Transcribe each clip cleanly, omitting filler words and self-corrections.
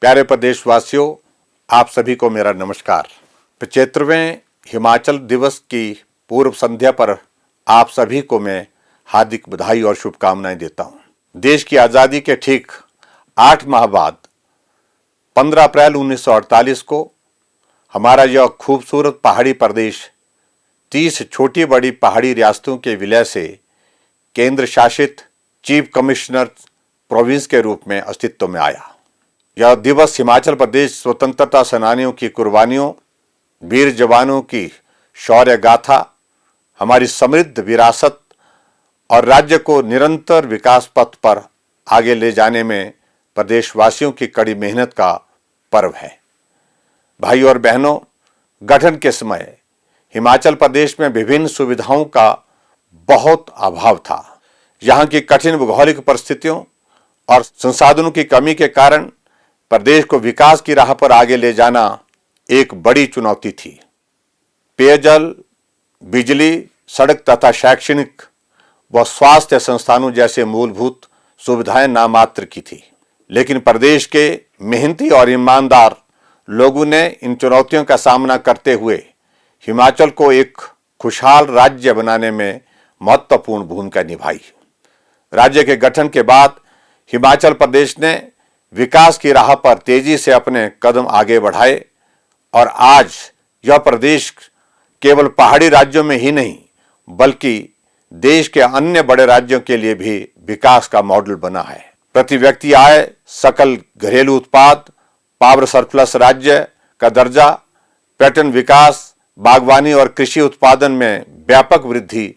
प्यारे प्रदेशवासियों, आप सभी को मेरा नमस्कार। 75वें हिमाचल दिवस की पूर्व संध्या पर आप सभी को मैं हार्दिक बधाई और शुभकामनाएं देता हूं। देश की आज़ादी के ठीक 8 माह बाद 15 अप्रैल 1948 को हमारा यह खूबसूरत पहाड़ी प्रदेश 30 छोटी बड़ी पहाड़ी रियासतों के विलय से केंद्र शासित चीफ कमिश्नर प्रोविंस के रूप में अस्तित्व में आया। यह दिवस हिमाचल प्रदेश स्वतंत्रता सेनानियों की कुर्बानियों, वीर जवानों की शौर्य गाथा, हमारी समृद्ध विरासत और राज्य को निरंतर विकास पथ पर आगे ले जाने में प्रदेशवासियों की कड़ी मेहनत का पर्व है। भाई और बहनों, गठन के समय हिमाचल प्रदेश में विभिन्न सुविधाओं का बहुत अभाव था। यहाँ की कठिन भौगोलिक परिस्थितियों और संसाधनों की कमी के कारण प्रदेश को विकास की राह पर आगे ले जाना एक बड़ी चुनौती थी। पेयजल, बिजली, सड़क तथा शैक्षणिक व स्वास्थ्य संस्थानों जैसे मूलभूत सुविधाएं नामात्र की थी। लेकिन प्रदेश के मेहनती और ईमानदार लोगों ने इन चुनौतियों का सामना करते हुए हिमाचल को एक खुशहाल राज्य बनाने में महत्वपूर्ण भूमिका निभाई। राज्य के गठन के बाद हिमाचल प्रदेश ने विकास की राह पर तेजी से अपने कदम आगे बढ़ाए और आज यह प्रदेश केवल पहाड़ी राज्यों में ही नहीं बल्कि देश के अन्य बड़े राज्यों के लिए भी विकास का मॉडल बना है। प्रति व्यक्ति आय, सकल घरेलू उत्पाद, पावर सरप्लस राज्य का दर्जा, पर्यटन विकास, बागवानी और कृषि उत्पादन में व्यापक वृद्धि,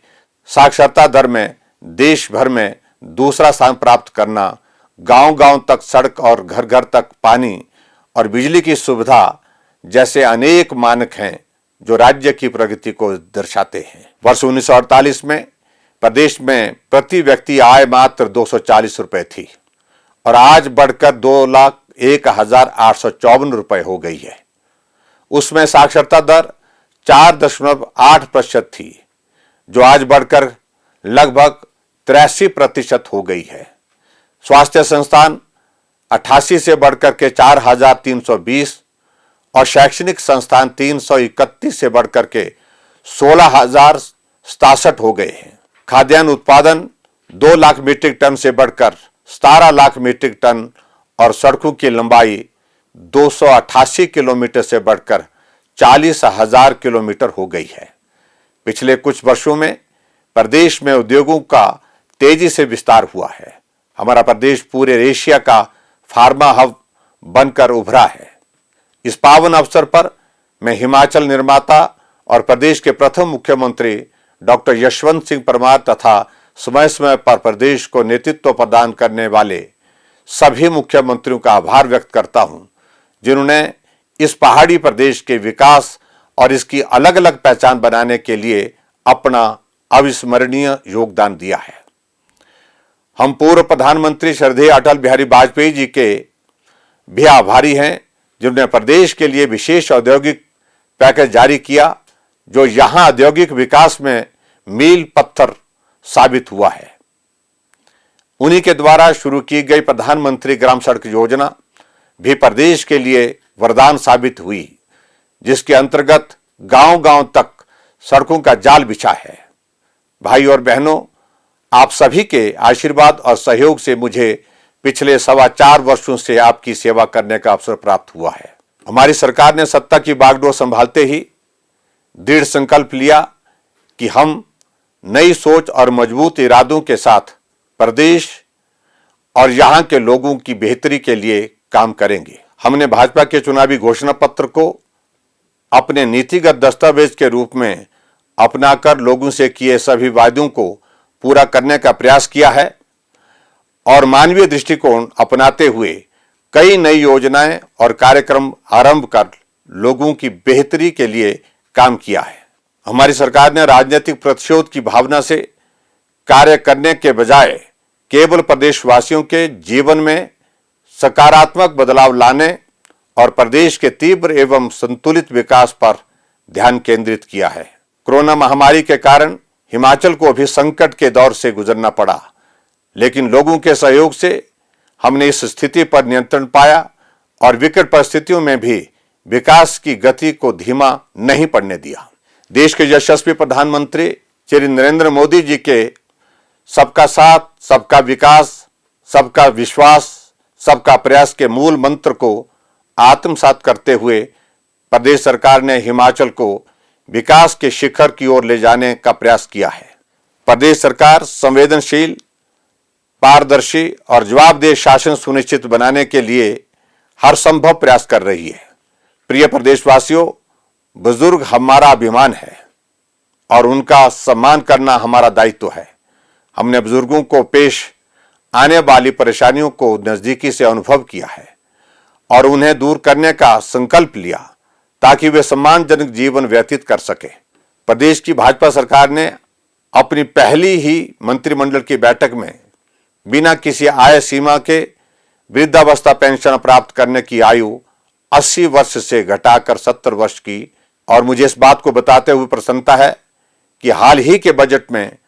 साक्षरता दर में देश भर में दूसरा स्थान प्राप्त करना, गांव-गांव तक सड़क और घर-घर तक पानी और बिजली की सुविधा जैसे अनेक मानक हैं जो राज्य की प्रगति को दर्शाते हैं। वर्ष 1948 में प्रदेश में प्रति व्यक्ति आय मात्र 240 रुपए थी और आज बढ़कर 2,01,854 रुपए हो गई है। उसमें साक्षरता दर 4.8% थी जो आज बढ़कर लगभग 83% हो गई है। स्वास्थ्य संस्थान 88 से बढ़कर के 4,320 और शैक्षणिक संस्थान 331 से बढ़कर के 16,067 हो गए हैं। खाद्यान्न उत्पादन 2 लाख मीट्रिक टन से बढ़कर 17 लाख मीट्रिक टन और सड़कों की लंबाई 288 किलोमीटर से बढ़कर 40,000 किलोमीटर हो गई है। पिछले कुछ वर्षों में प्रदेश में उद्योगों का तेजी से विस्तार हुआ है। हमारा प्रदेश पूरे एशिया का फार्मा हब बनकर उभरा है। इस पावन अवसर पर मैं हिमाचल निर्माता और प्रदेश के प्रथम मुख्यमंत्री डॉक्टर यशवंत सिंह परमार तथा समय समय पर प्रदेश को नेतृत्व प्रदान करने वाले सभी मुख्यमंत्रियों का आभार व्यक्त करता हूं, जिन्होंने इस पहाड़ी प्रदेश के विकास और इसकी अलग अलग पहचान बनाने के लिए अपना अविस्मरणीय योगदान दिया है। हम पूर्व प्रधानमंत्री श्रद्धेय अटल बिहारी वाजपेयी जी के भी आभारी हैं, जिन्होंने प्रदेश के लिए विशेष औद्योगिक पैकेज जारी किया जो यहां औद्योगिक विकास में मील पत्थर साबित हुआ है। उन्हीं के द्वारा शुरू की गई प्रधानमंत्री ग्राम सड़क योजना भी प्रदेश के लिए वरदान साबित हुई, जिसके अंतर्गत गांव-गांव तक सड़कों का जाल बिछा है। भाई और बहनों, आप सभी के आशीर्वाद और सहयोग से मुझे पिछले 4.25 वर्षों से आपकी सेवा करने का अवसर प्राप्त हुआ है। हमारी सरकार ने सत्ता की बागडोर संभालते ही दृढ़ संकल्प लिया कि हम नई सोच और मजबूत इरादों के साथ प्रदेश और यहाँ के लोगों की बेहतरी के लिए काम करेंगे। हमने भाजपा के चुनावी घोषणा पत्र को अपने नीतिगत दस्तावेज के रूप में अपनाकर लोगों से किए सभी वायदों को पूरा करने का प्रयास किया है और मानवीय दृष्टिकोण अपनाते हुए कई नई योजनाएं और कार्यक्रम आरंभ कर लोगों की बेहतरी के लिए काम किया है। हमारी सरकार ने राजनीतिक प्रतिशोध की भावना से कार्य करने के बजाय केवल प्रदेशवासियों के जीवन में सकारात्मक बदलाव लाने और प्रदेश के तीव्र एवं संतुलित विकास पर ध्यान केंद्रित किया है। कोरोना महामारी के कारण हिमाचल को भी संकट के दौर से गुजरना पड़ा, लेकिन लोगों के सहयोग से हमने इस स्थिति पर नियंत्रण पाया और विकट परिस्थितियों में भी विकास की गति को धीमा नहीं पड़ने दिया। देश के यशस्वी प्रधानमंत्री श्री नरेंद्र मोदी जी के सबका साथ, सबका विकास, सबका विश्वास, सबका प्रयास के मूल मंत्र को आत्मसात करते हुए प्रदेश सरकार ने हिमाचल को विकास के शिखर की ओर ले जाने का प्रयास किया है। प्रदेश सरकार संवेदनशील, पारदर्शी और जवाबदेह शासन सुनिश्चित बनाने के लिए हर संभव प्रयास कर रही है। प्रिय प्रदेशवासियों, बुजुर्ग हमारा अभिमान है और उनका सम्मान करना हमारा दायित्व है। हमने बुजुर्गों को पेश आने वाली परेशानियों को नजदीकी से अनुभव किया है और उन्हें दूर करने का संकल्प लिया ताकि वे सम्मानजनक जीवन व्यतीत कर सके। प्रदेश की भाजपा सरकार ने अपनी पहली ही मंत्रिमंडल की बैठक में बिना किसी आय सीमा के वृद्धावस्था पेंशन प्राप्त करने की आयु 80 वर्ष से घटाकर 70 वर्ष की, और मुझे इस बात को बताते हुए प्रसन्नता है कि हाल ही के बजट में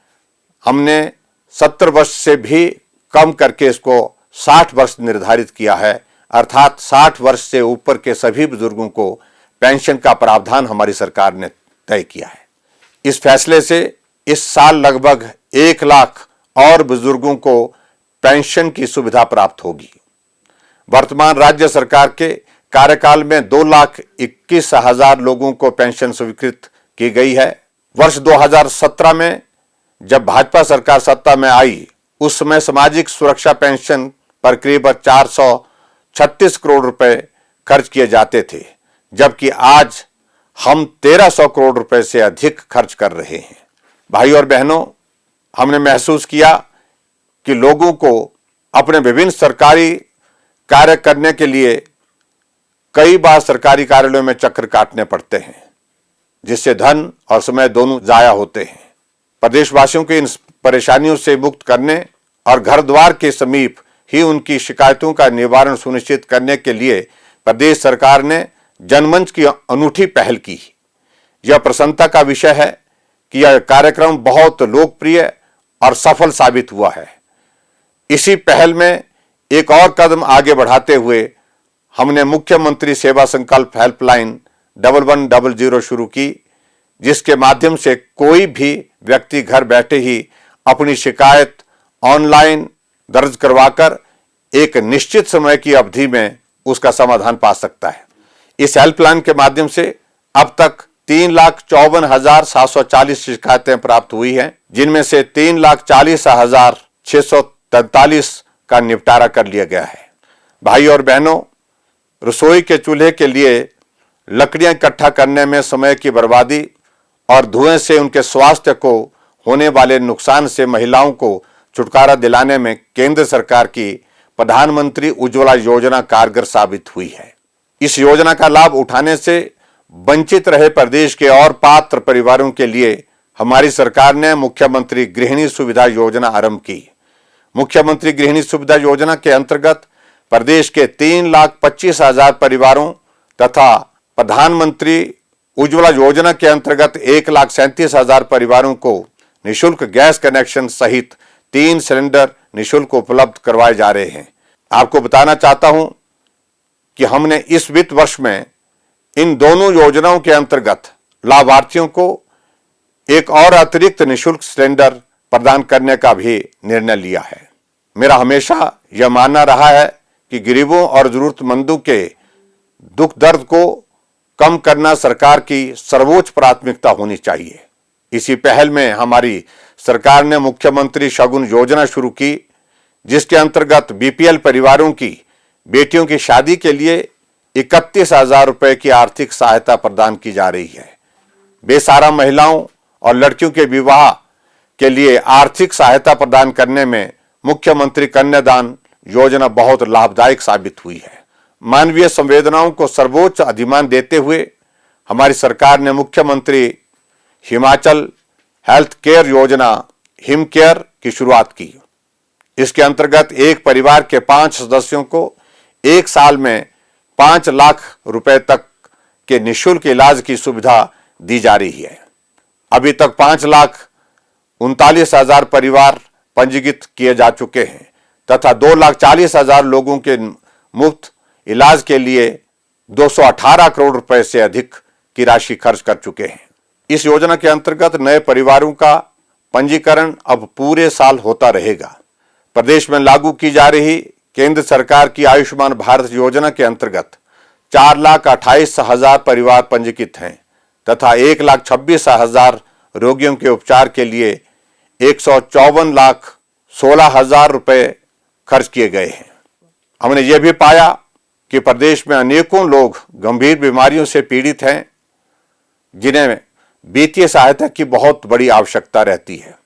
हमने 70 वर्ष से भी कम करके इसको 60 वर्ष निर्धारित किया है, अर्थात 60 वर्ष से ऊपर के सभी बुजुर्गों को पेंशन का प्रावधान हमारी सरकार ने तय किया है। इस फैसले से इस साल लगभग 1 लाख और बुजुर्गों को पेंशन की सुविधा प्राप्त होगी। वर्तमान राज्य सरकार के कार्यकाल में 2,21,000 लोगों को पेंशन स्वीकृत की गई है। वर्ष 2017 में जब भाजपा सरकार सत्ता में आई, उस समय सामाजिक सुरक्षा पेंशन पर करीब 436 करोड़ रुपए खर्च किए जाते थे, जबकि आज हम 1300 करोड़ रुपए से अधिक खर्च कर रहे हैं। भाई और बहनों, हमने महसूस किया कि लोगों को अपने विभिन्न सरकारी कार्य करने के लिए कई बार सरकारी कार्यालयों में चक्कर काटने पड़ते हैं, जिससे धन और समय दोनों जाया होते हैं। प्रदेशवासियों के इन परेशानियों से मुक्त करने और घर द्वार के समीप ही उनकी शिकायतों का निवारण सुनिश्चित करने के लिए प्रदेश सरकार ने जनमंच की अनूठी पहल की। यह प्रसन्नता का विषय है कि यह कार्यक्रम बहुत लोकप्रिय और सफल साबित हुआ है। इसी पहल में एक और कदम आगे बढ़ाते हुए हमने मुख्यमंत्री सेवा संकल्प हेल्पलाइन 1100 शुरू की, जिसके माध्यम से कोई भी व्यक्ति घर बैठे ही अपनी शिकायत ऑनलाइन दर्ज करवाकर एक निश्चित समय की अवधि में उसका समाधान पा सकता है। इस हेल्पलाइन के माध्यम से अब तक 3,54,740 शिकायतें प्राप्त हुई हैं, जिनमें से 3,40,643 का निपटारा कर लिया गया है। भाई और बहनों, रसोई के चूल्हे के लिए लकड़ियां इकट्ठा करने में समय की बर्बादी और धुएं से उनके स्वास्थ्य को होने वाले नुकसान से महिलाओं को छुटकारा दिलाने में केंद्र सरकार की प्रधानमंत्री उज्ज्वला योजना कारगर साबित हुई है। इस योजना का लाभ उठाने से वंचित रहे प्रदेश के और पात्र परिवारों के लिए हमारी सरकार ने मुख्यमंत्री गृहिणी सुविधा योजना आरंभ की। मुख्यमंत्री गृहिणी सुविधा योजना के अंतर्गत प्रदेश के 3,25,000 परिवारों तथा प्रधानमंत्री उज्ज्वला योजना के अंतर्गत 1,37,000 परिवारों को निःशुल्क गैस कनेक्शन सहित 3 सिलेंडर निःशुल्क उपलब्ध करवाए जा रहे हैं। आपको बताना चाहता हूं कि हमने इस वित्त वर्ष में इन दोनों योजनाओं के अंतर्गत लाभार्थियों को एक और अतिरिक्त निःशुल्क सिलेंडर प्रदान करने का भी निर्णय लिया है। मेरा हमेशा यह मानना रहा है कि गरीबों और जरूरतमंदों के दुख दर्द को कम करना सरकार की सर्वोच्च प्राथमिकता होनी चाहिए। इसी पहल में हमारी सरकार ने मुख्यमंत्री शगुन योजना शुरू की, जिसके अंतर्गत बीपीएल परिवारों की बेटियों की शादी के लिए 31,000 रुपए की आर्थिक सहायता प्रदान की जा रही है। बेसहारा महिलाओं और लड़कियों के विवाह के लिए आर्थिक सहायता प्रदान करने में मुख्यमंत्री कन्यादान योजना बहुत लाभदायक साबित हुई है। मानवीय संवेदनाओं को सर्वोच्च अधिमान देते हुए हमारी सरकार ने मुख्यमंत्री हिमाचल हेल्थ केयर योजना हिम केयर की शुरुआत की। इसके अंतर्गत एक परिवार के 5 सदस्यों को 1 साल में 5 लाख रुपए तक के निःशुल्क इलाज की सुविधा दी जा रही है। अभी तक 5,39,000 परिवार पंजीकृत किए जा चुके हैं तथा 2,40,000 लोगों के मुफ्त इलाज के लिए 218 करोड़ रुपए से अधिक की राशि खर्च कर चुके हैं। इस योजना के अंतर्गत नए परिवारों का पंजीकरण अब पूरे साल होता रहेगा। प्रदेश में लागू की जा रही केंद्र सरकार की आयुष्मान भारत योजना के अंतर्गत 4,28,000 परिवार पंजीकृत हैं तथा 1,26,000 रोगियों के उपचार के लिए 154,16,000 रुपए खर्च किए गए हैं। हमने यह भी पाया कि प्रदेश में अनेकों लोग गंभीर बीमारियों से पीड़ित हैं, जिन्हें वित्तीय सहायता की बहुत बड़ी आवश्यकता रहती है।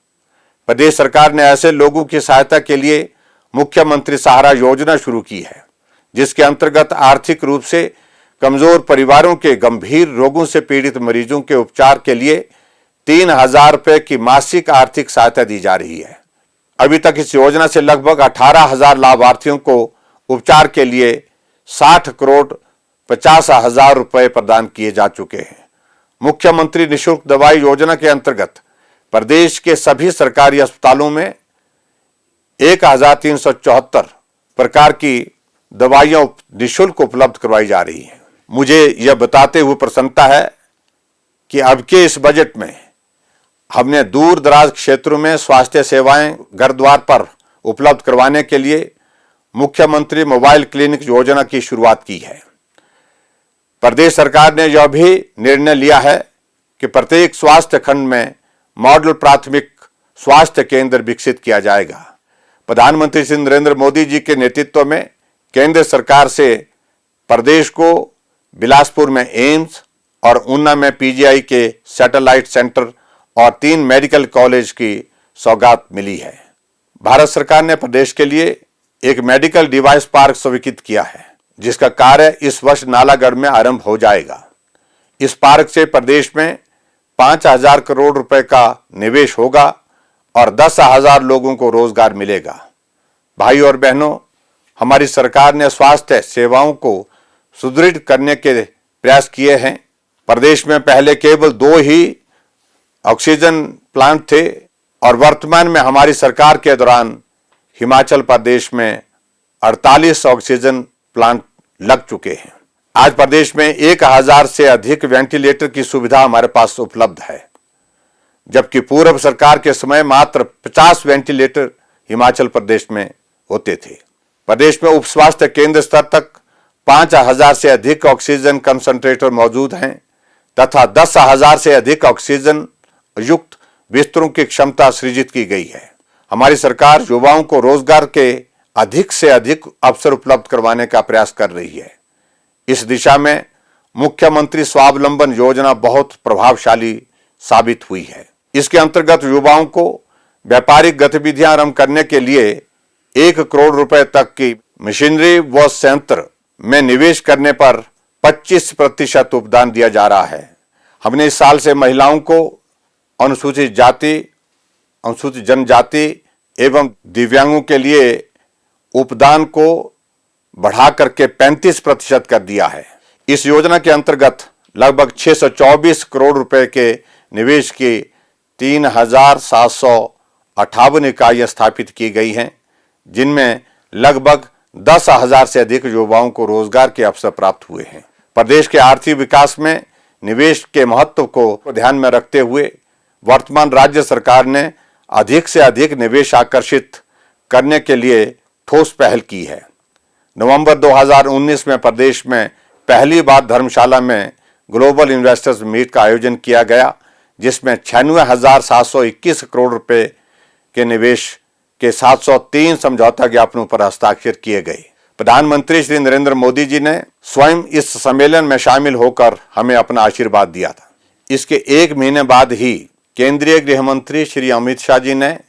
प्रदेश सरकार ने ऐसे लोगों की सहायता के लिए मुख्यमंत्री सहारा योजना शुरू की है, जिसके अंतर्गत आर्थिक रूप से कमजोर परिवारों के गंभीर रोगों से पीड़ित मरीजों के उपचार के लिए 3,000 रुपए की मासिक आर्थिक सहायता दी जा रही है। अभी तक इस योजना से लगभग 18,000 लाभार्थियों को उपचार के लिए 60 करोड़ 50,000 रुपए प्रदान किए जा चुके हैं। मुख्यमंत्री निःशुल्क दवाई योजना के अंतर्गत प्रदेश के सभी सरकारी अस्पतालों में 1,374 प्रकार की दवाइयां निःशुल्क उपलब्ध करवाई जा रही हैं। मुझे यह बताते हुए प्रसन्नता है कि अब के इस बजट में हमने दूर दराज क्षेत्रों में स्वास्थ्य सेवाएं घर द्वार पर उपलब्ध करवाने के लिए मुख्यमंत्री मोबाइल क्लिनिक योजना की शुरुआत की है। प्रदेश सरकार ने यह भी निर्णय लिया है कि प्रत्येक स्वास्थ्य खंड में मॉडल प्राथमिक स्वास्थ्य केंद्र विकसित किया जाएगा। प्रधानमंत्री श्री नरेंद्र मोदी जी के नेतृत्व में केंद्र सरकार से प्रदेश को बिलासपुर में एम्स और ऊना में पीजीआई के सैटेलाइट सेंटर और 3 मेडिकल कॉलेज की सौगात मिली है। भारत सरकार ने प्रदेश के लिए एक मेडिकल डिवाइस पार्क स्वीकृत किया है, जिसका कार्य इस वर्ष नालागढ़ में आरंभ हो जाएगा। इस पार्क से प्रदेश में 5,000 करोड़ रुपए का निवेश होगा और 10,000 लोगों को रोजगार मिलेगा। भाई और बहनों, हमारी सरकार ने स्वास्थ्य सेवाओं को सुदृढ़ करने के प्रयास किए हैं। प्रदेश में पहले केवल 2 ही ऑक्सीजन प्लांट थे और वर्तमान में हमारी सरकार के दौरान हिमाचल प्रदेश में 48 ऑक्सीजन प्लांट लग चुके हैं। आज प्रदेश में 1,000 से अधिक वेंटिलेटर की सुविधा हमारे पास उपलब्ध है, जबकि पूर्व सरकार के समय मात्र 50 वेंटिलेटर हिमाचल प्रदेश में होते थे। प्रदेश में उप स्वास्थ्य केंद्र स्तर तक 5,000 से अधिक ऑक्सीजन कंसंट्रेटर मौजूद हैं तथा 10,000 से अधिक ऑक्सीजन युक्त बिस्तरों की क्षमता सृजित की गई है। हमारी सरकार युवाओं को रोजगार के अधिक से अधिक अवसर उपलब्ध करवाने का प्रयास कर रही है। इस दिशा में मुख्यमंत्री स्वावलंबन योजना बहुत प्रभावशाली साबित हुई है। इसके अंतर्गत युवाओं को व्यापारिक गतिविधियां आरंभ करने के लिए 1 करोड़ रुपए तक की मशीनरी व संयंत्र में निवेश करने पर 25% उपदान दिया जा रहा है। हमने इस साल से महिलाओं को अनुसूचित जाति, अनुसूचित जनजाति एवं दिव्यांगों के लिए उपदान को बढ़ा करके 35% कर दिया है। इस योजना के अंतर्गत लगभग 624 करोड़ रुपए के निवेश की 3,758 इकाइयां स्थापित की गई हैं, जिनमें लगभग 10,000 से अधिक युवाओं को रोजगार के अवसर प्राप्त हुए हैं। प्रदेश के आर्थिक विकास में निवेश के महत्व को ध्यान में रखते हुए वर्तमान राज्य सरकार ने अधिक से अधिक निवेश आकर्षित करने के लिए ठोस पहल की है। नवंबर 2019 में प्रदेश में पहली बार धर्मशाला में ग्लोबल इन्वेस्टर्स मीट का आयोजन किया गया, जिसमें 96,721 करोड़ रुपए के निवेश के 703 समझौता ज्ञापनों पर हस्ताक्षर किए गए। प्रधानमंत्री श्री नरेंद्र मोदी जी ने स्वयं इस सम्मेलन में शामिल होकर हमें अपना आशीर्वाद दिया था। इसके 1 महीने बाद ही केंद्रीय गृह मंत्री श्री अमित शाह जी ने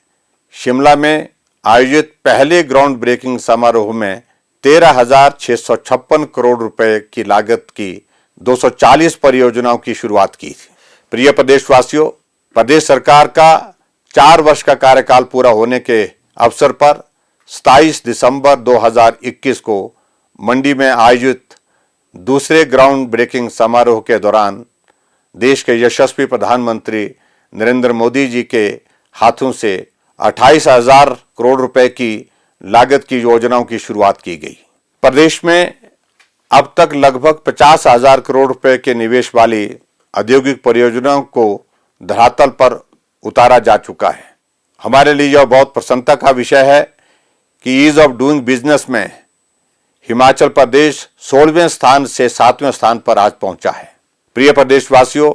शिमला में आयोजित पहले ग्राउंड ब्रेकिंग समारोह में 13,656 करोड़ रुपए की लागत की 240 परियोजनाओं की शुरुआत की थी। प्रिय प्रदेशवासियों, प्रदेश सरकार का 4 वर्ष का कार्यकाल पूरा होने के अवसर पर 27 दिसंबर 2021 को मंडी में आयोजित दूसरे ग्राउंड ब्रेकिंग समारोह के दौरान देश के यशस्वी प्रधानमंत्री नरेंद्र मोदी जी के हाथों से 28,000 करोड़ रुपए की लागत की योजनाओं की शुरुआत की गई। प्रदेश में अब तक लगभग 50,000 करोड़ रुपए के निवेश वाली औद्योगिक परियोजनाओं को धरातल पर उतारा जा चुका है। हमारे लिए यह बहुत प्रसन्नता का विषय है कि ईज ऑफ डूइंग बिजनेस में हिमाचल प्रदेश 16वें स्थान से 7वें स्थान पर आज पहुंचा है। प्रिय प्रदेशवासियों,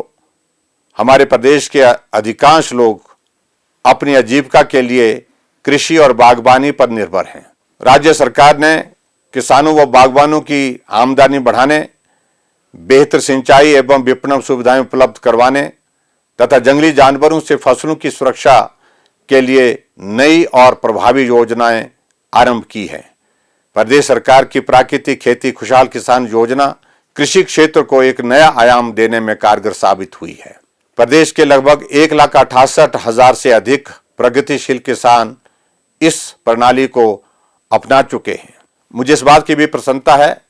हमारे प्रदेश के अधिकांश लोग अपनी आजीविका के लिए कृषि और बागवानी पर निर्भर हैं। राज्य सरकार ने किसानों व बागवानों की आमदनी बढ़ाने, बेहतर सिंचाई एवं विपणन सुविधाएं उपलब्ध करवाने तथा जंगली जानवरों से फसलों की सुरक्षा के लिए नई और प्रभावी योजनाएं आरंभ की है। प्रदेश सरकार की प्राकृतिक खेती खुशहाल किसान योजना कृषि क्षेत्र को एक नया आयाम देने में कारगर साबित हुई है। प्रदेश के लगभग 1,68,000 से अधिक प्रगतिशील किसान इस प्रणाली को अपना चुके हैं। मुझे इस बात की भी प्रसन्नता है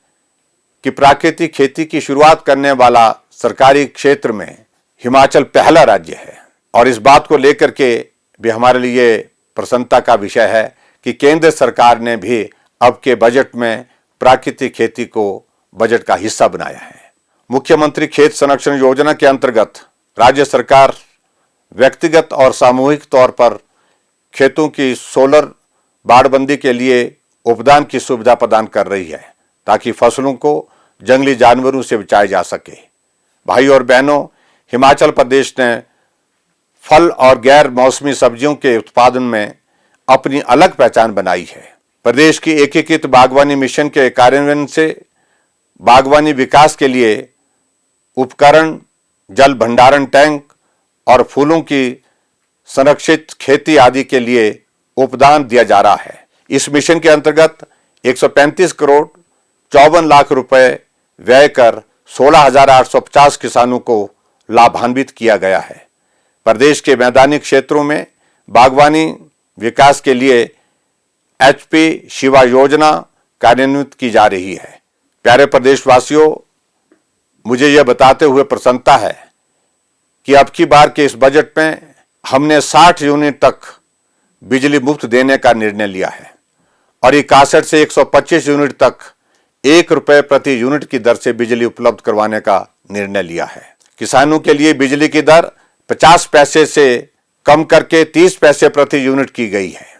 कि प्राकृतिक खेती की शुरुआत करने वाला सरकारी क्षेत्र में हिमाचल पहला राज्य है और इस बात को लेकर के भी हमारे लिए प्रसन्नता का विषय है कि केंद्र सरकार ने भी अब के बजट में प्राकृतिक खेती को बजट का हिस्सा बनाया है। मुख्यमंत्री खेत संरक्षण योजना के अंतर्गत राज्य सरकार व्यक्तिगत और सामूहिक तौर पर खेतों की सोलर बाड़बंदी के लिए उपदान की सुविधा प्रदान कर रही है ताकि फसलों को जंगली जानवरों से बचाया जा सके। भाई और बहनों, हिमाचल प्रदेश ने फल और गैर मौसमी सब्जियों के उत्पादन में अपनी अलग पहचान बनाई है। प्रदेश की एकीकृत बागवानी मिशन के कार्यान्वयन से बागवानी विकास के लिए उपकरण, जल भंडारण टैंक और फूलों की संरक्षित खेती आदि के लिए उपदान दिया जा रहा है। इस मिशन के अंतर्गत 135 करोड़ 54 लाख रुपए व्यय कर 16,850 किसानों को लाभान्वित किया गया है। प्रदेश के मैदानी क्षेत्रों में बागवानी विकास के लिए HP शिवा योजना कार्यान्वित की जा रही है। प्यारे प्रदेशवासियों, मुझे यह बताते हुए प्रसन्नता है कि अब की बार के इस बजट में हमने 60 यूनिट तक बिजली मुफ्त देने का निर्णय लिया है और 61 से 125 यूनिट तक 1 रुपए प्रति यूनिट की दर से बिजली उपलब्ध करवाने का निर्णय लिया है। किसानों के लिए बिजली की दर 50 पैसे से कम करके 30 पैसे प्रति यूनिट की गई है।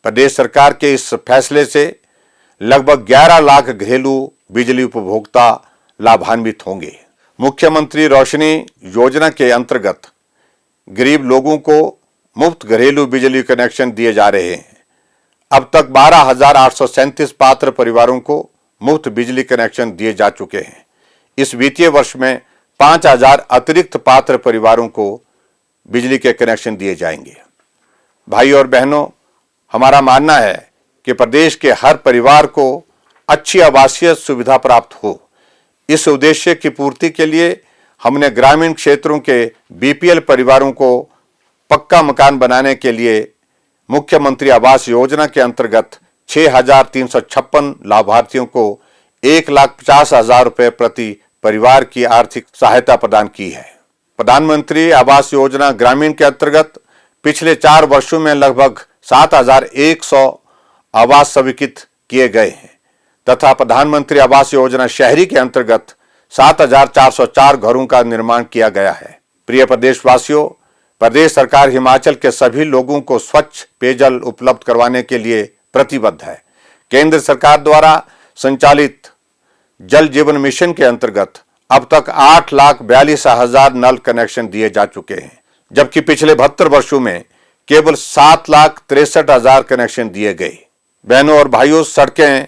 प्रदेश सरकार के इस फैसले से लगभग 11 लाख घरेलू बिजली उपभोक्ता लाभान्वित होंगे। मुख्यमंत्री रोशनी योजना के अंतर्गत गरीब लोगों को मुफ्त घरेलू बिजली कनेक्शन दिए जा रहे हैं। अब तक 12,837 पात्र परिवारों को मुफ्त बिजली कनेक्शन दिए जा चुके हैं। इस वित्तीय वर्ष में 5,000 अतिरिक्त पात्र परिवारों को बिजली के कनेक्शन दिए जाएंगे। भाई और बहनों, हमारा मानना है कि प्रदेश के हर परिवार को अच्छी आवासीय सुविधा प्राप्त हो। इस उद्देश्य की पूर्ति के लिए हमने ग्रामीण क्षेत्रों के BPL परिवारों को पक्का मकान बनाने के लिए मुख्यमंत्री आवास योजना के अंतर्गत 6,356 लाभार्थियों को 1,50,000 रुपए प्रति परिवार की आर्थिक सहायता प्रदान की है। प्रधानमंत्री आवास योजना ग्रामीण के अंतर्गत पिछले 4 वर्षों में लगभग 7,100 आवास स्वीकृत किए गए हैं तथा प्रधानमंत्री आवास योजना शहरी के अंतर्गत 7,404 घरों का निर्माण किया गया है। प्रिय प्रदेशवासियों, प्रदेश सरकार हिमाचल के सभी लोगों को स्वच्छ पेयजल उपलब्ध करवाने के लिए प्रतिबद्ध है। केंद्र सरकार द्वारा संचालित जल जीवन मिशन के अंतर्गत अब तक 8,42,000 नल कनेक्शन दिए जा चुके हैं, जबकि पिछले 72 वर्षों में केवल 7,63,000 कनेक्शन दिए गए। बहनों और भाइयों, सड़कें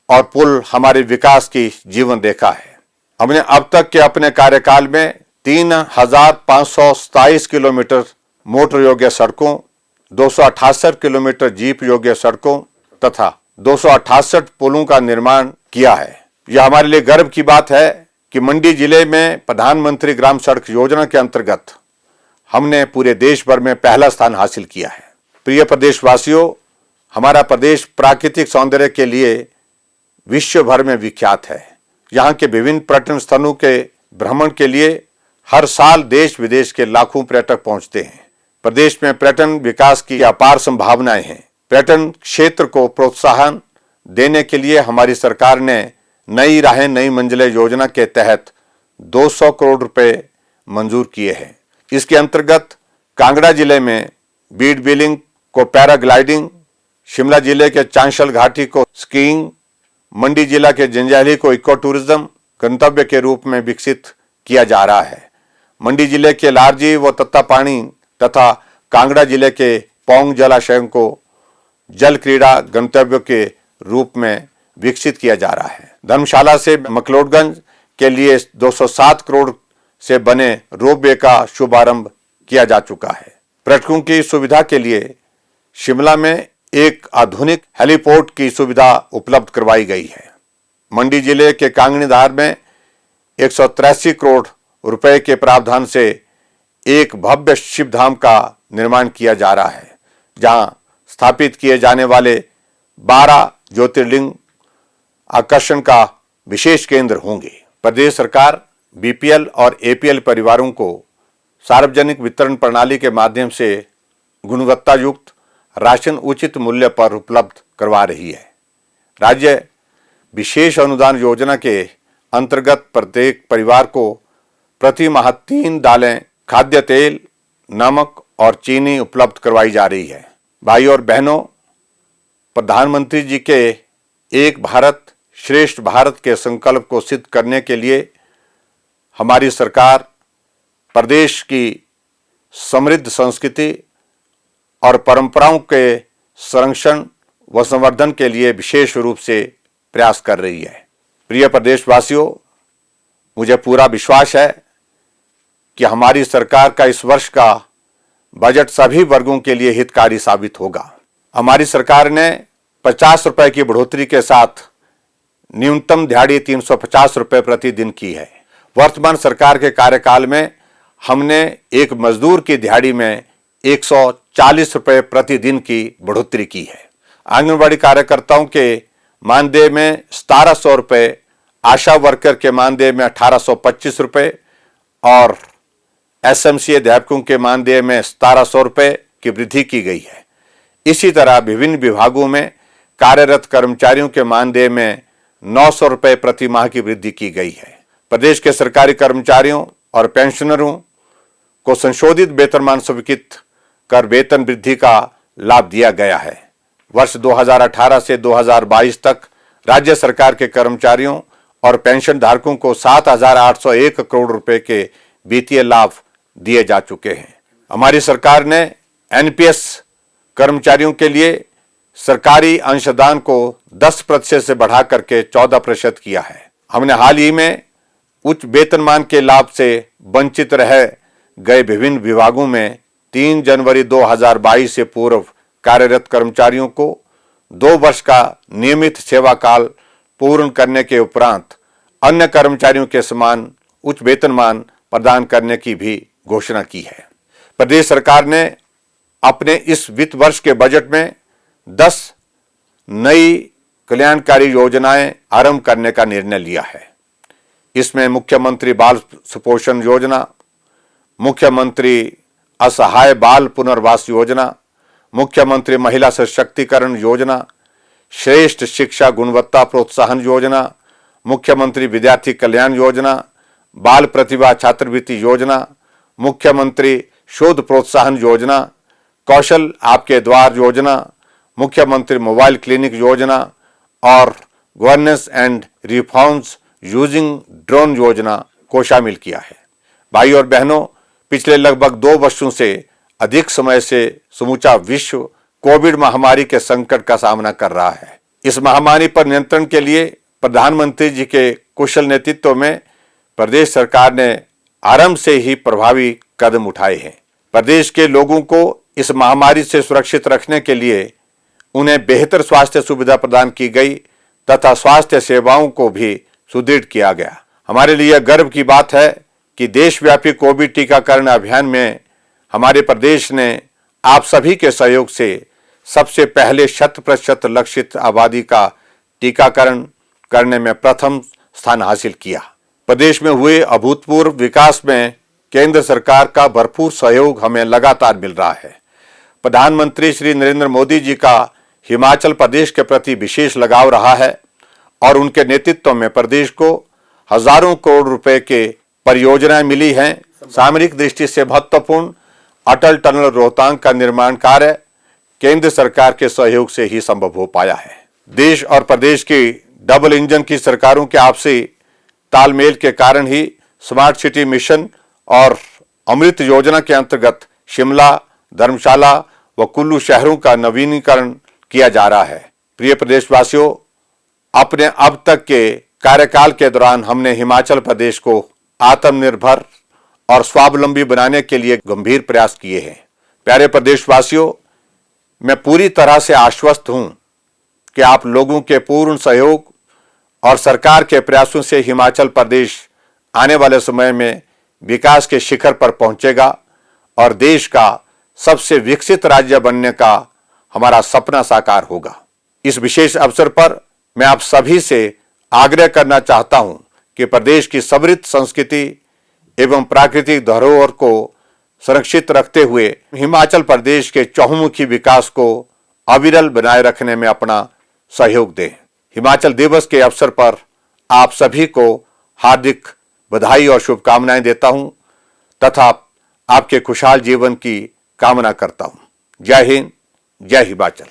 और पुल हमारे विकास की जीवन रेखा है। हमने अब तक के अपने कार्यकाल में 3,527 किलोमीटर मोटर योग्य सड़कों, 268 किलोमीटर जीप योग्य सड़कों तथा 268 पुलों का निर्माण किया है। यह हमारे लिए गर्व की बात है कि मंडी जिले में प्रधानमंत्री ग्राम सड़क योजना के अंतर्गत हमने पूरे देश भर में पहला स्थान हासिल किया है। प्रिय प्रदेशवासियों, हमारा प्रदेश प्राकृतिक सौंदर्य के लिए विश्व भर में विख्यात है। यहाँ के विभिन्न पर्यटन स्थलों के भ्रमण के लिए हर साल देश विदेश के लाखों पर्यटक पहुंचते हैं। प्रदेश में पर्यटन विकास की अपार संभावनाएं हैं। पर्यटन क्षेत्र को प्रोत्साहन देने के लिए हमारी सरकार ने नई राहें नई मंजिलें योजना के तहत 200 करोड़ रुपए मंजूर किए हैं। इसके अंतर्गत कांगड़ा जिले में बीड बिलिंग को पैराग्लाइडिंग, शिमला जिले के चांशल घाटी को स्कीइंग, मंडी जिला के जंजैहली को इको टूरिज्म गंतव्य के रूप में विकसित किया जा रहा है। मंडी जिले के लारजी व तत्तापानी तथा कांगड़ा जिले के पौंग जलाशयों को जल क्रीड़ा गंतव्य के रूप में विकसित किया जा रहा है। धर्मशाला से मकलोडगंज के लिए 207 करोड़ से बने रोपवे का शुभारंभ किया जा चुका है। पर्यटकों की सुविधा के लिए शिमला में एक आधुनिक हेलीपोर्ट की सुविधा उपलब्ध करवाई गई है। मंडी जिले के कांगनीधार में 183 करोड़ रुपए के प्रावधान से एक भव्य शिव धाम का निर्माण किया जा रहा है, जहां स्थापित किए जाने वाले 12 ज्योतिर्लिंग आकर्षण का विशेष केंद्र होंगे। प्रदेश सरकार बीपीएल और एपीएल परिवारों को सार्वजनिक वितरण प्रणाली के माध्यम से गुणवत्ता युक्त राशन उचित मूल्य पर उपलब्ध करवा रही है। राज्य विशेष अनुदान योजना के अंतर्गत प्रत्येक परिवार को प्रति माह 3 दालें, खाद्य तेल, नमक और चीनी उपलब्ध करवाई जा रही है। भाई और बहनों, प्रधानमंत्री जी के एक भारत श्रेष्ठ भारत के संकल्प को सिद्ध करने के लिए हमारी सरकार प्रदेश की समृद्ध संस्कृति और परंपराओं के संरक्षण व संवर्धन के लिए विशेष रूप से प्रयास कर रही है। प्रिय प्रदेशवासियों, मुझे पूरा विश्वास है कि हमारी सरकार का इस वर्ष का बजट सभी वर्गों के लिए हितकारी साबित होगा। हमारी सरकार ने 50 रुपए की बढ़ोतरी के साथ न्यूनतम दिहाड़ी 350 रुपए प्रतिदिन की है। वर्तमान सरकार के कार्यकाल में हमने एक मजदूर की दिहाड़ी में 140 रुपए प्रतिदिन की बढ़ोतरी की है। आंगनबाड़ी कार्यकर्ताओं के मानदेय में 1700 रुपए, आशा वर्कर के मानदेय में 1825 रुपए और एसएमसी अध्यापकों के मानदेय में 1700 रुपए की वृद्धि की गई है। इसी तरह विभिन्न विभागों में कार्यरत कर्मचारियों के मानदेय में 900 रुपए प्रति माह की वृद्धि की गई है। प्रदेश के सरकारी कर्मचारियों और पेंशनरों को संशोधित वेतनमान स्वीकृत कर वेतन वृद्धि का लाभ दिया गया है। वर्ष 2018 से 2022 तक राज्य सरकार के कर्मचारियों और पेंशन धारकों को 7,801 करोड़ रुपए के वित्तीय लाभ दिए जा चुके हैं। हमारी सरकार ने एनपीएस कर्मचारियों के लिए सरकारी अंशदान को 10% से बढ़ा करके 14% किया है। हमने हाल ही में उच्च वेतनमान के लाभ से वंचित रह गए विभिन्न विभागों में 3 जनवरी 2022 से पूर्व कार्यरत कर्मचारियों को 2 वर्ष का नियमित सेवा काल पूर्ण करने के उपरांत अन्य कर्मचारियों के समान उच्च वेतनमान प्रदान करने की भी घोषणा की है। प्रदेश सरकार ने अपने इस वित्त वर्ष के बजट में 10 नई कल्याणकारी योजनाएं आरंभ करने का निर्णय लिया है। इसमें मुख्यमंत्री बाल सुपोषण योजना, मुख्यमंत्री असहाय बाल पुनर्वास योजना, मुख्यमंत्री महिला सशक्तिकरण योजना, श्रेष्ठ शिक्षा गुणवत्ता प्रोत्साहन योजना, मुख्यमंत्री विद्यार्थी कल्याण योजना, बाल प्रतिभा छात्रवृत्ति योजना, मुख्यमंत्री शोध प्रोत्साहन योजना, कौशल आपके द्वार योजना, मुख्यमंत्री मोबाइल क्लिनिक योजना और governance and reforms using drone योजना को शामिल किया है। भाई और बहनों, पिछले लगभग 2 वर्षों से अधिक समय से समूचा विश्व कोविड महामारी के संकट का सामना कर रहा है। इस महामारी पर नियंत्रण के लिए प्रधानमंत्री जी के कुशल नेतृत्व में प्रदेश सरकार ने आरंभ से ही प्रभावी कदम उठाए हैं। प्रदेश के लोगों को इस महामारी से सुरक्षित रखने के लिए उन्हें बेहतर स्वास्थ्य सुविधा प्रदान की गई तथा स्वास्थ्य सेवाओं को भी सुदृढ़ किया गया। हमारे लिए गर्व की बात है कि देशव्यापी कोविड टीकाकरण अभियान में हमारे प्रदेश ने आप सभी के सहयोग से सबसे पहले 100% लक्षित आबादी का टीकाकरण करने में प्रथम स्थान हासिल किया। प्रदेश में हुए अभूतपूर्व विकास में केंद्र सरकार का भरपूर सहयोग हमें लगातार मिल रहा है। प्रधानमंत्री श्री नरेंद्र मोदी जी का हिमाचल प्रदेश के प्रति विशेष लगाव रहा है और उनके नेतृत्व में प्रदेश को हजारों करोड़ रुपए के परियोजनाएं मिली हैं। सामरिक दृष्टि से महत्वपूर्ण अटल टनल रोहतांग का निर्माण कार्य केंद्र सरकार के सहयोग से ही संभव हो पाया है। देश और प्रदेश की डबल इंजन की सरकारों के आपसी तालमेल के कारण ही स्मार्ट सिटी मिशन और अमृत योजना के अंतर्गत शिमला, धर्मशाला व कुल्लू शहरों का नवीनीकरण किया जा रहा है। प्रिय प्रदेशवासियों, अपने अब तक के कार्यकाल के दौरान हमने हिमाचल प्रदेश को आत्मनिर्भर और स्वावलंबी बनाने के लिए गंभीर प्रयास किए हैं। प्यारे प्रदेशवासियों, मैं पूरी तरह से आश्वस्त हूं कि आप लोगों के पूर्ण सहयोग और सरकार के प्रयासों से हिमाचल प्रदेश आने वाले समय में विकास के शिखर पर पहुंचेगा और देश का सबसे विकसित राज्य बनने का हमारा सपना साकार होगा। इस विशेष अवसर पर मैं आप सभी से आग्रह करना चाहता हूं कि प्रदेश की समृद्ध संस्कृति एवं प्राकृतिक धरोहर को संरक्षित रखते हुए हिमाचल प्रदेश के चहुमुखी विकास को अविरल बनाए रखने में अपना सहयोग दें। हिमाचल दिवस के अवसर पर आप सभी को हार्दिक बधाई और शुभकामनाएं देता हूं तथा आपके खुशहाल जीवन की कामना करता हूं। जय हिंद, जय हिमाचल।